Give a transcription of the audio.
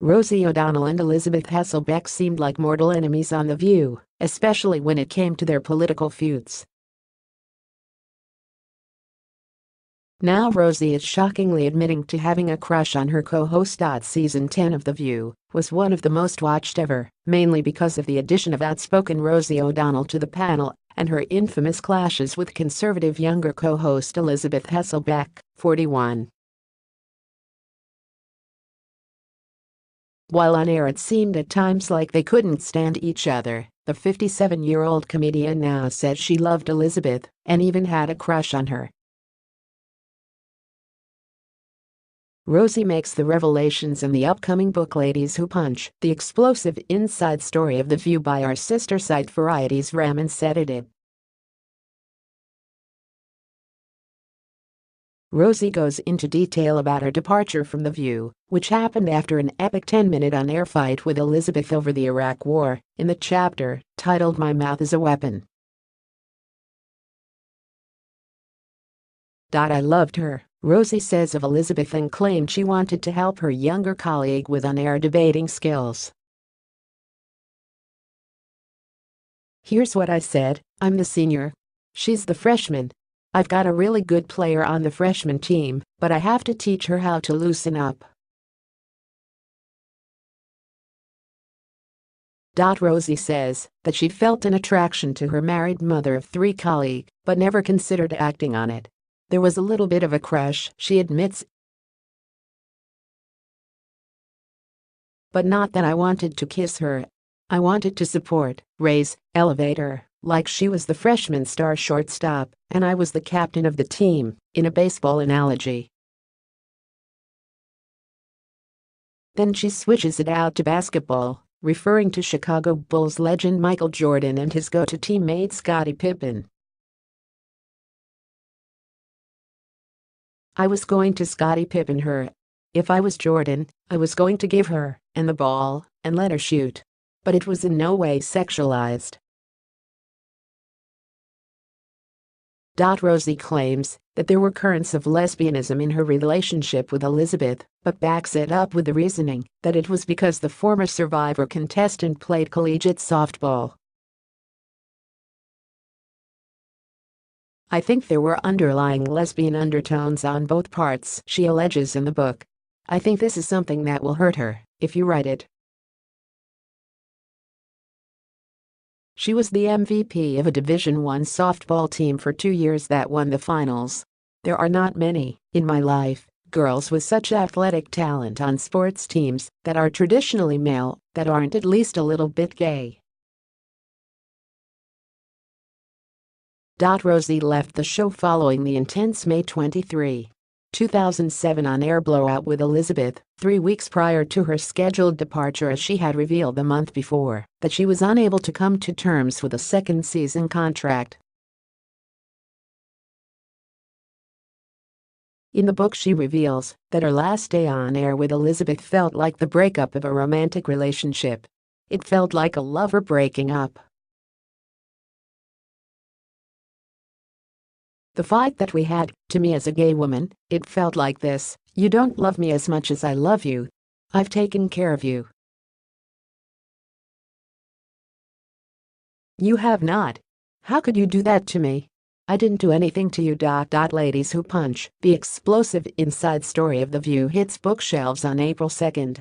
Rosie O'Donnell and Elisabeth Hasselbeck seemed like mortal enemies on The View, especially when it came to their political feuds. Now Rosie is shockingly admitting to having a crush on her co-host. Season 10 of The View was one of the most watched ever, mainly because of the addition of outspoken Rosie O'Donnell to the panel and her infamous clashes with conservative younger co-host Elisabeth Hasselbeck, 41. While on air it seemed at times like they couldn't stand each other, the 57-year-old comedian now said she loved Elisabeth and even had a crush on her. Rosie makes the revelations in the upcoming book Ladies Who Punch, the explosive inside story of The View by our sister site Variety's Raman Edited. Rosie goes into detail about her departure from The View, which happened after an epic 10-minute on-air fight with Elisabeth over the Iraq War, in the chapter titled My Mouth is a Weapon. I loved her, Rosie says of Elisabeth, and claimed she wanted to help her younger colleague with on-air debating skills. Here's what I said: I'm the senior. She's the freshman. I've got a really good player on the freshman team, but I have to teach her how to loosen up. Rosie says that she felt an attraction to her married mother of 3 colleague, but never considered acting on it. There was a little bit of a crush, she admits, but not that I wanted to kiss her. I wanted to support, raise, elevate her, like she was the freshman star shortstop and I was the captain of the team, in a baseball analogy. Then she switches it out to basketball, referring to Chicago Bulls legend Michael Jordan and his go-to teammate Scottie Pippen. I was going to Scottie Pippen her. If I was Jordan, I was going to give her and the ball and let her shoot. But it was in no way sexualized. Rosie claims that there were currents of lesbianism in her relationship with Elisabeth, but backs it up with the reasoning that it was because the former Survivor contestant played collegiate softball. I think there were underlying lesbian undertones on both parts, she alleges in the book. I think this is something that will hurt her if you write it. She was the MVP of a Division I softball team for 2 years that won the finals. There are not many, in my life, girls with such athletic talent on sports teams that are traditionally male, that aren't at least a little bit gay. Rosie left the show following the intense May 23, 2007 on-air blowout with Elisabeth, 3 weeks prior to her scheduled departure, as she had revealed the month before that she was unable to come to terms with a second season contract. In the book she reveals that her last day on air with Elisabeth felt like the breakup of a romantic relationship. It felt like a lover breaking up. The fight that we had, to me as a gay woman, it felt like this: you don't love me as much as I love you. I've taken care of you. You have not. How could you do that to me? I didn't do anything to you. Ladies Who Punch, the explosive inside story of The View hits bookshelves on April 2.